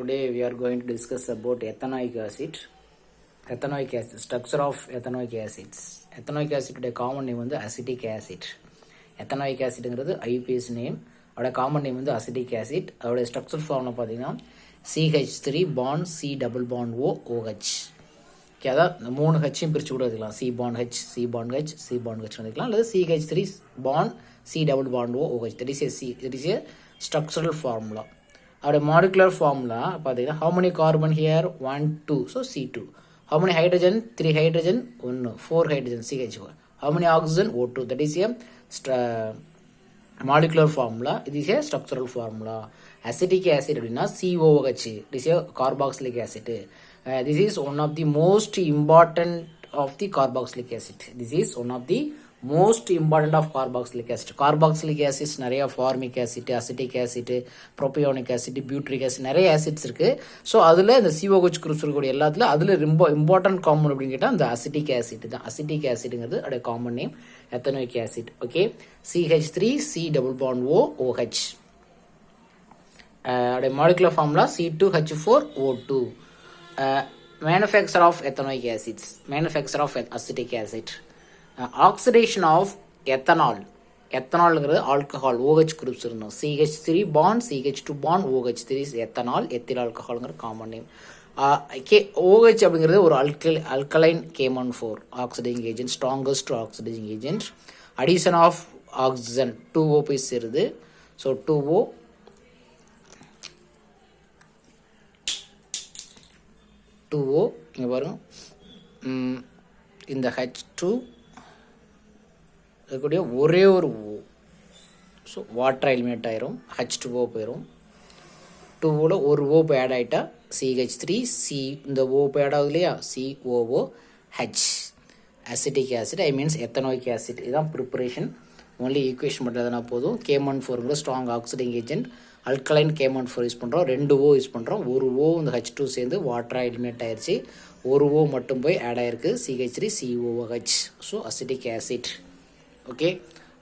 Today we are going to discuss about ethanoic acid. Ethanoic acid, structure of ethanoic acids. Ethanoic acid உடைய common name வந்து acetic acid. Ethanoic acidங்கிறது IUPAC name. அதோட common name வந்து acetic acid. அதோட structure formula பார்த்தீங்கன்னா CH3 bond C double bond O OH. அதாவது இந்த 3 ஹெச்சையும் பிரித்து கூட எடுக்கலாம். C bond H, C bond H, C bond H எடுக்கலாம். அல்லது CH3 bond C double bond O OH. That is a structural formula. Our molecular formula பார்த்தீங்கன்னா how many carbon here 1 2 so C2. How many hydrogen 3 hydrogen 1 4 hydrogen CH4. How many oxygen O2. That is a molecular formula. It is a structural formula. Acetic acid அப்படின்னா COOH. It is a carboxylic acid. This is one of the most important of the carboxylic acid. This is one of the most important of carboxylic acid. Carboxylic acids நிறைய formic acid, acetic acid, propionic acid, butyric acid நிறைய acids இருக்கு. So அதில் இந்த COH groups இருக்கக்கூடிய எல்லாத்துல அதில் ரொம்ப important common அப்படின்னு கேட்டால் அந்த அசிட்டிக் ஆசிட் தான். அசிட்டிக் ஆசிடுங்கிறது அதோட common name ethanoic acid. Okay, CH3 C double bond O OH. அதோட molecular formula C2H4O2. Manufacture of ethanoic acids. Manufacture of acetic acid. Oxidation of ethanol. Ethanol is alcohol. OH groups இருந்தோம். CH3 bond CH2 bond OH. This is ethanol. ethyl alcohol common name. OH அப்படிங்கிறது ஒரு alkaline K1,4 oxidizing agent, strongest oxidizing agent. Addition of oxygen 2O போய் சேருது. So 2O இங்க பாருங்க, இந்த H2 இருக்கக்கூடிய ஒரே ஒரு O. ஸோ வாட்டர் எலிமினேட் ஆயிரும், H2O போயிடும். 2ஓட ஒரு O இப்போ ஆட் ஆகிட்டா CH3 C, இந்த O இப்போ ஆட் ஆகுது இல்லையா, COOH. Acetic acid I means ethanoic acid. இதுதான் ப்ரிப்பரேஷன். ஒன்லி ஈக்குவேஷன் மட்டும் எதனா போதும். K1,4ங்கிற strong oxidising agent, alkaline K1,4 use பண்ணுறோம். 2 O யூஸ் பண்ணுறோம். ஒரு O இந்த H2 சேர்ந்து வாட்டராக எலிமினேட் ஆயிடுச்சு. ஒரு O மட்டும் போய் ஆட் ஆயிருக்கு, CH3 COOH. So acetic acid. Okay,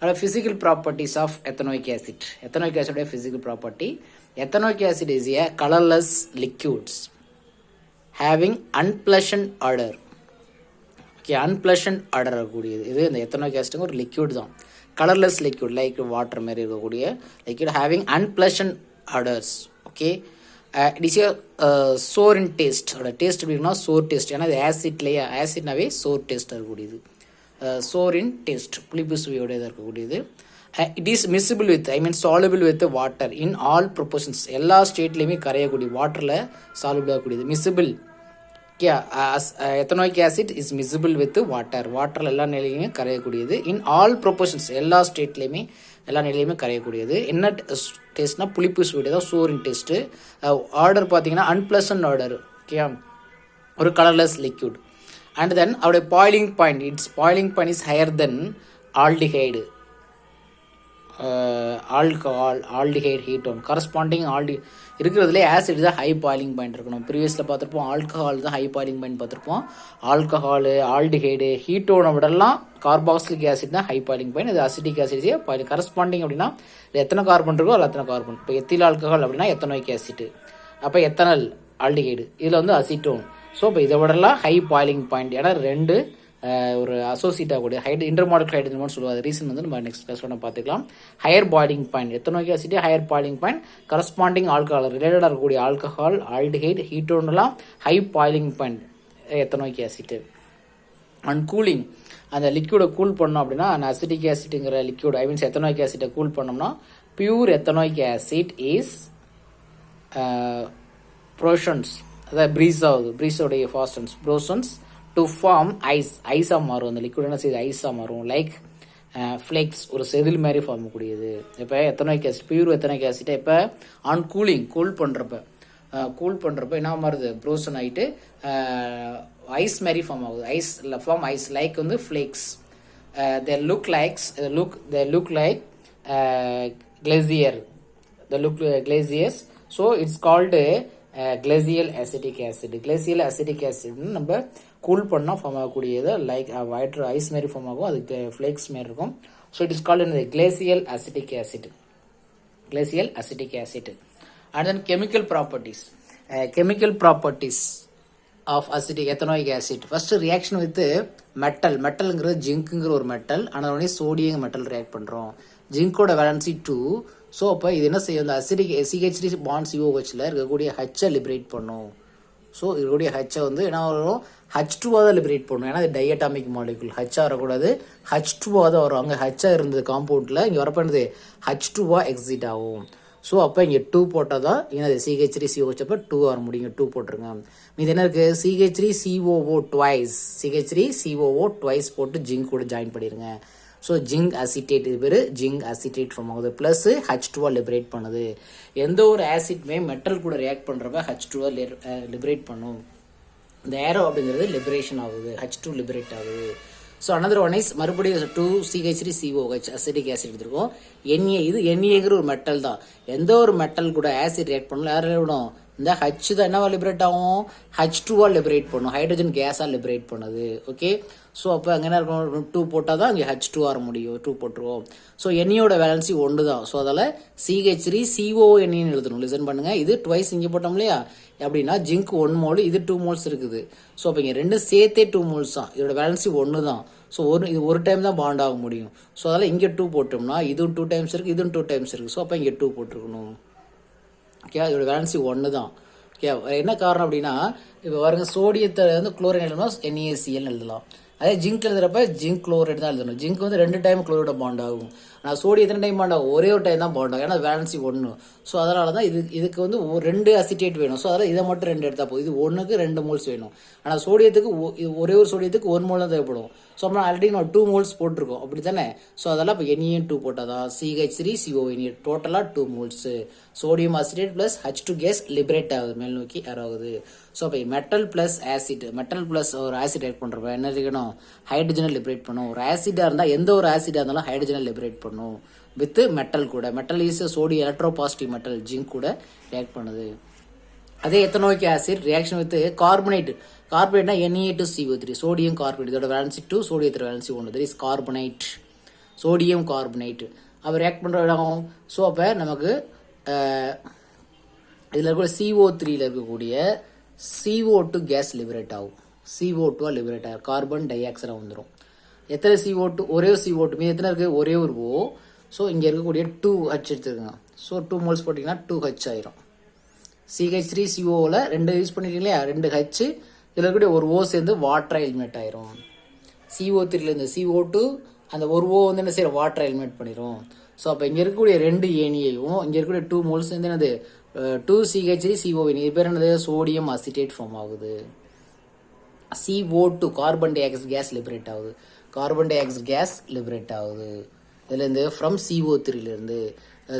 அதில் physical properties of ethanoic acid. Ethanoic ஆசிடோட physical property, ethanoic acid is a colourless liquids having unpleasant odour. Okay, unpleasant odour இருக்கக்கூடியது இது இந்த எத்தனோயிக் ஆசிட்டுங்க ஒரு லிக்யூட் தான். கலர்லெஸ் லிக்யூட் லைக் வாட்டர் மாதிரி இருக்கக்கூடிய liquid having unpleasant odours. Okay, it is a sour in taste. அதோட taste எப்படின்னா sour taste. ஏன்னா இது ஆசிட்லேயே, ஆசிட்னாவே சோர் டேஸ்ட் இருக்கக்கூடியது. சோர் இன் டேஸ்ட், புளிப்பு சுவையோட இருக்கக்கூடியது. It is miscible with I mean soluble with water in all proportions. எல்லா ஸ்டேட்லேயுமே கரையக்கூடிய, வாட்டரில் சாலுபிள் ஆகக்கூடியது. Miscible ethanoic acid is miscible with water. வாட்டரில் எல்லா நிலையுமே கரையக்கூடியது. இன் ஆல் ப்ரொபோர்ஷன்ஸ், எல்லா ஸ்டேட்லேயுமே எல்லா நிலையுமே கரையக்கூடியது. என்ன டேஸ்ட்னா புளிப்பு சுவையோட தான் சோர் இன் டேஸ்ட்டு. ஆர்டர் பார்த்தீங்கன்னா அன்பிளசன்ட் ஆர்டர். ஓகே, ஒரு colourless liquid. And then our boiling point, its boiling point is higher than aldehyde, alcohol, aldehyde ketone. Corresponding இருக்கிறதுலே ஆசிட் தான் ஹை பாயிலிங் பாயிண்ட் இருக்கணும். ப்ரீவியஸில் பார்த்துருப்போம் ஆல்கஹால் தான் ஹை பாயிலிங் பாயிண்ட் பார்த்துருப்போம். Alcohol, aldehyde, ஹீட்டோனை விடலாம் carboxylic acid தான் high boiling point. அது acetic acid boiling. Corresponding அப்படின்னா இது எத்தனை கார்பன் இருக்கோ அதில் எத்தனை கார்பன். இப்போ எத்தில் ஆல்கஹால் அப்படின்னா எத்தனோயிக் ஆசிட். அப்போ எத்தனால் ஆல்டிஹைடு, இதில் வந்து அசிட்டோன். ஸோ இப்போ இதை விடலாம் ஹை பாயிலிங் பாயிண்ட். ஏன்னா ரெண்டு ஒரு அசோசியேட் ஆகக்கூடிய இன்டர்மாலிகுலர் ஹைட்ரஜன் சொல்லுவாங்க. ரீசன் வந்து நம்ம நெக்ஸ்ட் கிளாஸோட பார்த்துக்கலாம். Higher boiling point ethanoic acid, higher boiling point. Corresponding alcohol ரிலேட்டடாக இருக்கக்கூடிய ஆல்கஹால், ஆல்டிஹைட், ஹீட்டோன்லாம் high boiling point ethanoic acid. And cooling, அந்த லிக்யூடை கூல் பண்ணோம் அப்படின்னா அந்த அசிட்டிக் ஆசிட்டுங்கிற லிக்யூட் ஐ மீன்ஸ் எத்தனோயிக் ஆசிட்டை கூல் பண்ணோம்னா pure ethanoic acid is frozen, அதாவது ப்ரீஸ் ஆகுது. ப்ரீஸோடைய fastens frozen to form ice. ஐஸாக மாறும். அந்த லிக்விட் என்ன செய்யுது, ஐஸாக மாறும். லைக் ஃப்ளேக்ஸ், ஒரு செதில் மாதிரி ஃபார்ம் கூடியது. இப்போ எத்தனோயிக் ஆசிட், பியூர் எத்தனோயிக் ஆசிட்டை இப்போ ஆன் கூலிங் கூல் பண்ணுறப்ப என்ன மாறுது, ப்ரோசன் ஆகிட்டு ஐஸ் மாதிரி ஃபார்ம் ஆகுது. ஐஸ் ஃபார்ம் ஐஸ் லைக் வந்து flakes. They look like glacier. Glaciers. So it's called glacial acetic acid. Glacial acetic ஆசிட்னு நம்ம கூல் பண்ணால் ஃபார்ம் ஆகக்கூடியது. லைக் வாட்டர் ஐஸ் மாரி ஃபார்ம் ஆகும், அது ஃப்ளேக்ஸ் மாரி இருக்கும். So it is called glacial acetic acid. glacial acetic acid. And then chemical properties. chemical properties of acidic ethanoic acid. First reaction with மெட்டல்ங்கிறது ஜிங்க்குங்கிற ஒரு மெட்டல், ஆனால் உடனே சோடியம் மெட்டல் ரியாக்ட் பண்ணுறோம். ஜிங்கோட valency 2. So அப்போ இது என்ன செய்யும், இந்த அசிடிக் CH3 பாண்ட் COHல இருக்கக்கூடிய ஹச்சை லிபரேட் பண்ணும். ஸோ இருக்கக்கூடிய ஹச்சை வந்து என்ன வரும், H2 தான் லிபரேட் பண்ணும். ஏன்னா அது டைஅட்டாமிக் மாலிகுல், ஹச்சா வரக்கூடாது, H2 தான் வரும். அங்கே ஹச்சா இருந்தது காம்பவுண்டில், இங்கே வரப்போ என்னது H2 எக்ஸிட் ஆகும். ஸோ அப்போ இங்கே 2 போட்டால் தான் என்னது CH3 COH அப்போ 2 வர முடியும். 2 போட்டுருங்க. இது என்ன இருக்குது, CH3 COO twice, CH3 COO twice போட்டு ஜிங்க் கூட ஜாயின் பண்ணிடுங்க. ஸோ ஜிங்க் அசிட்டேட், இது பேர் ஜிங்க் அசிட்டேட் ஃபார்ம் ஆகுது. ப்ளஸ் H2 லிபரேட் பண்ணுது. எந்த ஒரு ஆசிட்மே மெட்டல் கூட ரியாக்ட் பண்ணுறப்ப H2 லிபரேட் பண்ணும். இந்த ஏரோ அப்படிங்கிறது லிபரேஷன் ஆகுது, H2 லிபரேட் ஆகுது. ஸோ அனதர் ஒன் இஸ் மறுபடியும் 2 CH3 COH அசிட்டிக் ஆசிட் எடுத்துருக்கோம். Na, இது Naங்கிற ஒரு மெட்டல் தான். எந்த ஒரு மெட்டல் கூட ஆசிட் ரியாக்ட் பண்ணல, யாரும் விடும், இந்த H தான் என்னவா லிபரேட் ஆகும், H2 லிபரேட் பண்ணும், ஹைட்ரஜன் கேஸாக லிபரேட் பண்ணுது. ஓகே, ஸோ அப்போ அங்கே என்ன இருக்கும், 2 போட்டால் தான் இங்கே H2 வர முடியும். 2 போட்டுருவோம். ஸோ Naயோட வேலன்சி 1 தான். ஸோ அதில் CH3 CONE எழுதணும். லிசன் பண்ணுங்க, இது ட்வைஸ் இங்கே போட்டோம் இல்லையா, அப்படின்னா ஜிங்க் 1 மோல், இது 2 மோல்ஸ் இருக்குது. ஸோ அப்போ இங்கே ரெண்டும் சேர்த்தே 2 மோல்ஸ் தான். இதோட வேலன்சி 1 தான். ஸோ இது ஒரு டைம் தான் பாண்ட் ஆக முடியும். ஸோ அதில் இங்கே 2 போட்டோம்னா இதுவும் 2 டைம்ஸ் இருக்குது, இதுவும் 2 டைம்ஸ் இருக்குது. ஸோ அப்போ இங்கே 2 போட்டிருக்கணும். ஓகே, இதோட வேலன்சி 1 தான். ஓகே, என்ன காரணம் அப்படின்னா, இப்போ பாருங்க, சோடியத்தை வந்து குளோரைன் எழுதணும், NaCl எழுதலாம். அதே ஜிங்க் எழுதுறப்ப ஜிங்க் குளோரைடு தான் எழுதணும். ஜிங்க் வந்து 2 டைம் குளோரைட பாண்ட் ஆகும். ஆனால் சோடியம் எத்தனை டைம் பாண்ட் ஆகும், ஒரே ஒரு டைம் தான் பாண்ட் ஆகும். ஏன்னா வேலன்சி 1. ஸோ அதனால தான் இதுக்கு வந்து 2 அசிட்டேட் வேணும். ஸோ அதனால் இதை மட்டும் 2 எடுத்தால் போதும். இது 1க்கு 2 மோல்ஸ் வேணும். ஆனால் சோடியத்துக்கு ஒரே ஒரு சோடியத்துக்கு 1 மோல் தான் தேவைப்படும். ஸோ நம்ம ஆல்ரெடி நம்ம 2 மோல்ஸ் போட்டிருக்கோம், அப்படி தானே. ஸோ அதெல்லாம் இப்போ NaN 2 போட்டால் தான் CH3 CONE டோட்டலாக 2 moles. Sodium acetate plus H2 gas liberate ஆகுது, மேல் நோக்கி ஆகுது. ஸோ இப்போ metal plus acid, metal plus ஒரு ஆசிட் ஆட் பண்ணுறப்ப என்ன இருக்கணும், ஹைட்ரஜனை லிபரேட் பண்ணும். ஒரு ஆசிடாக இருந்தால், எந்த ஒரு ஆசிடாக இருந்தாலும் ஹைட்ரஜனை லிபரேட் பண்ணும் வித் மெட்டல் கூட. Metal is sodium electropositive metal, zinc கூட ரியாக்ட் பண்ணுது. அதே ethanoic acid reaction with carbonate. கார்பனேட்னா Na2CO3, சோடியம் கார்பனேட். இதோட வேலன்சி 2, சோடியத்தோட valency 1. That is carbonate, sodium carbonate. அப்போ ரியாக்ட் பண்ணுற இடம். ஸோ அப்போ நமக்கு இதில் இருக்கக்கூடிய CO3ல இருக்கக்கூடிய CO2 கேஸ் லிபரேட் ஆகும். CO2 லிபரேட் ஆகும், கார்பன் டை ஆக்சைடாக வந்துடும். எத்தனை CO2, ஒரே ஒரு CO2. மீது எத்தனை இருக்குது, ஒரே ஒரு O. ஸோ இங்கே இருக்கக்கூடிய 2H எடுத்துருங்க. ஸோ 2 மோல்ஸ் போட்டிங்கன்னா 2H ஆயிரும். CH3 COவில் 2 யூஸ் பண்ணிட்டீங்க இல்லையா, 2H. இதில் இருக்கக்கூடிய ஒரு O சேர்ந்து வாட்டரை எலிமினேட் ஆயிரும். CO3லேருந்து CO2, அந்த ஒரு O வந்து என்ன செய்யற, வாட்டரை எலிமினேட் பண்ணிடும். ஸோ அப்போ இங்கே இருக்கக்கூடிய 2 ஏனியையும் இங்கே இருக்கக்கூடிய 2 மோல்ஸ் வந்து என்னது, 2CH3 CON. இது பேர் என்னது, சோடியம் அசிட்டேட் ஃபார்ம் ஆகுது. CO2 carbon dioxide gas liberate ஆகுது. Carbon dioxide gas liberate ஆகுது இதுலேருந்து, ஃப்ரம் CO3லேருந்து.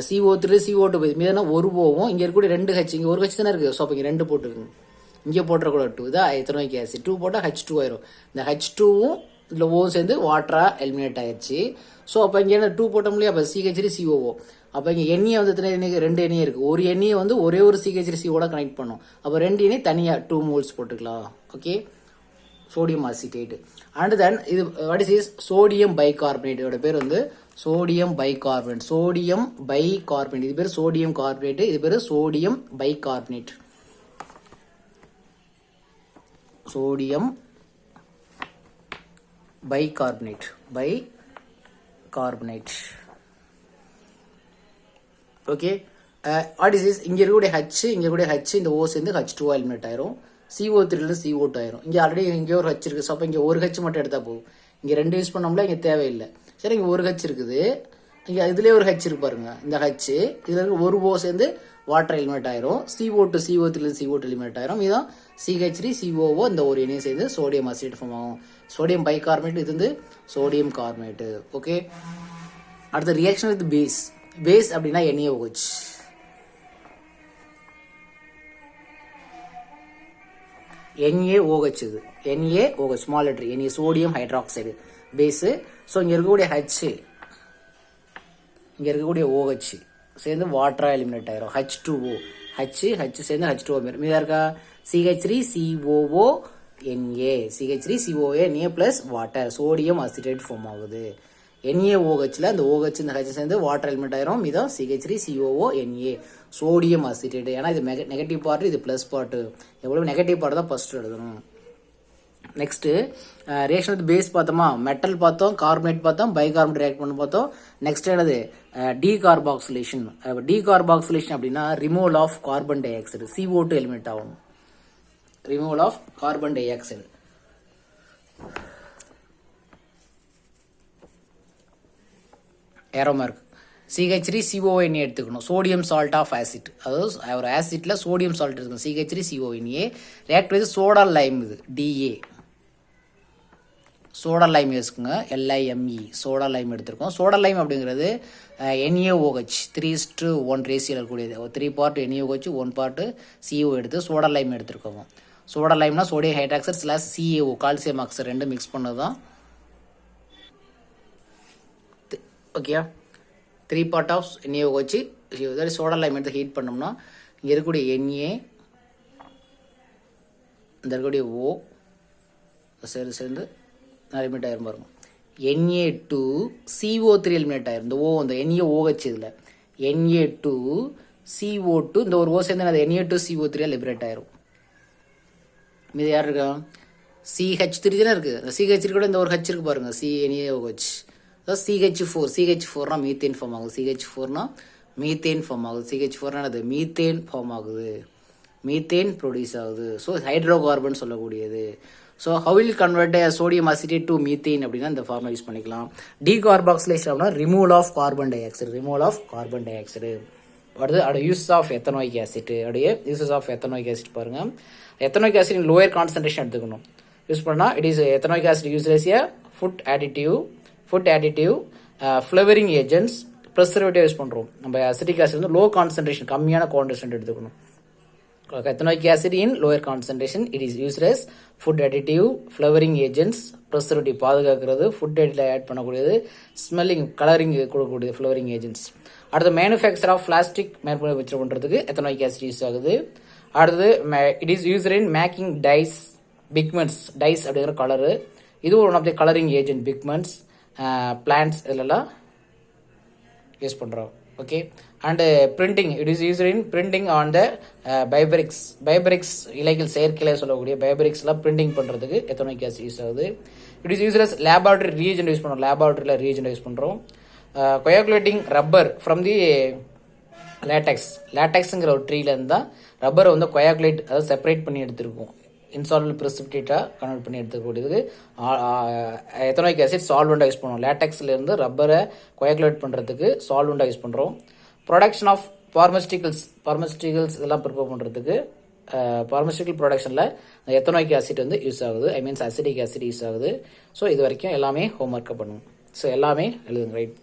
CO3 CO2 மீதான ஒரு ஓவும், இங்கே இருக்கக்கூடிய 2H, இங்கே ஒரு H தானே இருக்குது. ஸோ அப்போ இங்கே 2 போட்டுருக்குங்க, இங்கே போட்டுறக்கூட 2. இதான் எத்தனோயிக் ஆசிட். 2 போட்டால் H2 ஆயிரும். இந்த H2வும் இதில் ஓவும் சேர்ந்து வாட்டராக எலிமினேட் ஆயிடுச்சு. ஸோ அப்போ இங்கே என்ன 2 போட்டோம் இல்லையா, அப்போ CH3 COO. அப்போ இங்கே NA வந்து எத்தனை NA, 2 NA இருக்குது. ஒரு NA வந்து ஒரே ஒரு CH3 CO கனெக்ட் பண்ணும். அப்போ 2 NA தனியாக 2 மோல்ஸ் போட்டுக்கலாம். Okay, sodium acetate. And then இது வாட் இஸ் சோடியம் பைகார்பனேட். இதோட பேர் வந்து சோடியம் பைகார்பனேட். சோடியம் பைகார்பனேட், இது பேர் சோடியம் கார்பனேட், இது பேர் sodium bicarbonate. Sodium bicarbonate, bicarbonate. Okay, what is is, இங்கே இருக்கக்கூடிய H, இங்கே இருக்கக்கூடிய H, இந்த O சேர்ந்து H2 எலிமினேட் ஆயிரும். CO3லேருந்து CO2 ஆயிரும். இங்கே ஆல்ரெடி இங்கே ஒரு H இருக்குது. ஸோ அப்போ இங்கே ஒரு H மட்டும் எடுத்தால் போகும். இங்கே 2 யூஸ் பண்ணோம்ல, இங்கே தேவையில்லை. சரி, இங்கே ஒரு H இருக்குது, இங்கே இதுலேயே ஒரு H இருக்கு பாருங்க. இந்த H இதில் இருக்க ஒரு O சேர்ந்து வாட்டர் எலிமினேட் ஆயிரும். CO2 CO3லேருந்து CO2 எலிமினேட் ஆயிரும். இதுதான் CH3 COO, இந்த ஒரு இணையும் சேர்ந்து சோடியம் அசிட் ஃபார்ம் ஆகும். சோடியம் பைகார்பனேட், இது வந்து சோடியம் கார்பனேட். ஓகே, அடுத்த ரியாக்ஷன் வித் பேஸ். பேஸ் அப்படின்னா NaOH. NaOH, இது NaOH small letter, Na sodium hydroxide base. So இங்கே இருக்கக்கூடிய H, இங்கே இருக்கக்கூடிய OH சேர்ந்து வாட்டராக எலிமினேட் ஆயிரும். H2O, H சேர்ந்து H2O மீதா இருக்கா, CH3 COO Na, CH3 COO Na plus water, sodium acetate form ஆகுது. NaOHல அந்த OH இந்த H சேர்ந்து வாட்டர் எலிமெண்ட் ஆயிரும். மீதம் CH3 COO Na. Sodium acetate. ஏன்னா இது நெகட்டிவ் பார்ட், இது ப்ளஸ் பார்ட்டு. எவ்வளோ நெகட்டிவ் பார்ட் தான் ஃபர்ஸ்ட் எழுதணும். நெக்ஸ்ட்டு ரியாக்ஷன் வித் பேஸ் பார்த்தோமா, மெட்டல் பார்த்தோம், கார்பனேட் பார்த்தோம், பைகார்பனேட் ரியாக்ட் பண்ண பார்த்தோம். நெக்ஸ்ட் என்னது டீகார்பாக்சிலேஷன். டீகார்பாக்சிலேஷன் அப்படின்னா removal of carbon dioxide, CO2 eliminate ஆகும். Removal of carbon dioxide. Arrow mark CH3CONA எடுத்துக்கணும். சோடியம் சால்ட் ஆஃப் ஆசிட், அதாவது ஒரு ஆசிட்ல சோடியம் சால்ட் எடுத்துக்கணும். CH3CONA react with soda lime, இது DA. சோடா லைம் யூஸ்க்குங்க, LIME soda lime எடுத்திருக்கோம். Soda lime அப்படிங்கிறது NaOH 3:1 ரேஷியோவில் இருக்கக்கூடியது. 3 பார்ட் NaOH 1 பார்ட் CO எடுத்து சோடா லைம் எடுத்திருக்கோம். சோடா லைம்னா sodium hydroxide / CaO calcium oxide ரெண்டு மிக்ஸ் பண்ணதான். ஓகேயா, 3 part of NaOH soda lime எடுத்து ஹீட் பண்ணோம்னா இங்கே இருக்கக்கூடிய Na, இந்த இருக்கக்கூடிய O சேர்ந்து எலிமினேட் ஆயிரும் பாருங்க. Na2CO3 எலிமினேட் ஆயிரும். இந்த O அந்த NaOH இதில் Na2CO2 இந்த ஒரு O சேர்ந்து அது Na2CO3 லிபரேட் ஆயிரும். மீது யார் இருக்கா, CH3 தானே இருக்குது. அந்த CH3 கூட இந்த ஒரு H இருக்கு பாருங்க, NaOH. அதாவது CH4னா மீத்தேன் ஃபார்ம் ஆகுது. CH4னா மீத்தேன் ஃபார்ம் ஆகுது. CH4னா அது மீத்தேன் ஃபார்ம் ஆகுது, மீத்தேன் ப்ரொடியூஸ் ஆகுது. ஸோ ஹைட்ரோ கார்பன் சொல்லக்கூடியது. So how will convert sodium acetate to methane அப்படின்னா இந்த ஃபார்முலா யூஸ் பண்ணிக்கலாம். டீகார்பாக்சிலேஷன் அப்படின்னா removal of carbon dioxide, removal of carbon dioxide. அடுத்து அதோட யூஸ் ஆஃப் எத்தனாயிக் ஆசிட். உடைய யூசஸ் ஆஃப் எத்தனாயிக் ஆசிட் பாருங்க. Ethanoic acid lower concentration எடுத்துக்கணும். Use பண்ணால் it is ethanoic acid use as a food additive, flavouring agents, preservative use பண்ணுறோம். நம்ம acetic acid வந்து low concentration, கம்மியான கான்சன்ட்ரேஷன் எடுத்துக்கணும். ethanoic acid in lower concentration, it is used as food additive, flavoring agents, preservative பாதுகாக்கிறது, food அடிட்டில் add பண்ணக்கூடியது, smelling colouring கொடுக்கக்கூடியது flavouring agents. அடுத்து மேனுஃபேக்சர் ஆஃப் பிளாஸ்டிக் மேனுஃபேக்சர் பண்ணுறதுக்கு எத்தனாயிக் ஆசிட் யூஸ் ஆகுது. அடுத்தது it is used in making dyes, pigments. Dyes அப்படிங்கிற colour, இது one of the colouring agent. Pigments, plants இதெல்லாம் யூஸ் பண்ணுறோம். Okay. And printing, it is used in printing on the fabrics இலைகள் செயற்கையில சொல்லக்கூடிய பைபரிக்ஸ்லாம் பிரிண்டிங் பண்ணுறதுக்கு எத்தனாயிக் ஆசிட் யூஸ் ஆகுது. It is used as laboratory Regent use பண்ணுறோம். லேபார்டரியில் ரீஜென்ட் யூஸ் பண்ணுறோம். கொயாகுலேட்டிங் ரப்பர் ஃப்ரம் தி லேட்டெக்ஸுங்கிற ஒரு ட்ரீலேருந்து தான் ரப்பரை வந்து கொயாகுலேட், அதாவது செப்பரேட் பண்ணி எடுத்துருக்கோம். இன்சால்வபிள் பிரிசிபிடேட்டாக கன்வெர்ட் பண்ணி எடுத்துக்கூடியதுக்கு எத்தனாயிக் ஆசிட் சால்வெண்ட்டாக யூஸ் பண்ணுவோம். லேட்டெக்ஸ்லேருந்து ரப்பரை கொயாகுலேட் பண்ணுறதுக்கு சால்வெண்ட்டாக யூஸ் பண்ணுறோம். ப்ரொடக்ஷன் ஆஃப் பார்மஸ்டிகல்ஸ் இதெல்லாம் ப்ரிப்பேர் பண்ணுறதுக்கு பார்மஸ்டிக்கல் ப்ரொடக்ஷனில் எத்தனாயிக் ஆசிட் வந்து யூஸ் ஆகுது. I means acetic acid use ஆகுது. ஸோ இது வரைக்கும் எல்லாமே ஹோம்ஒர்க்கை பண்ணுவோம். ஸோ எல்லாமே எழுதுங்க, ரைட்.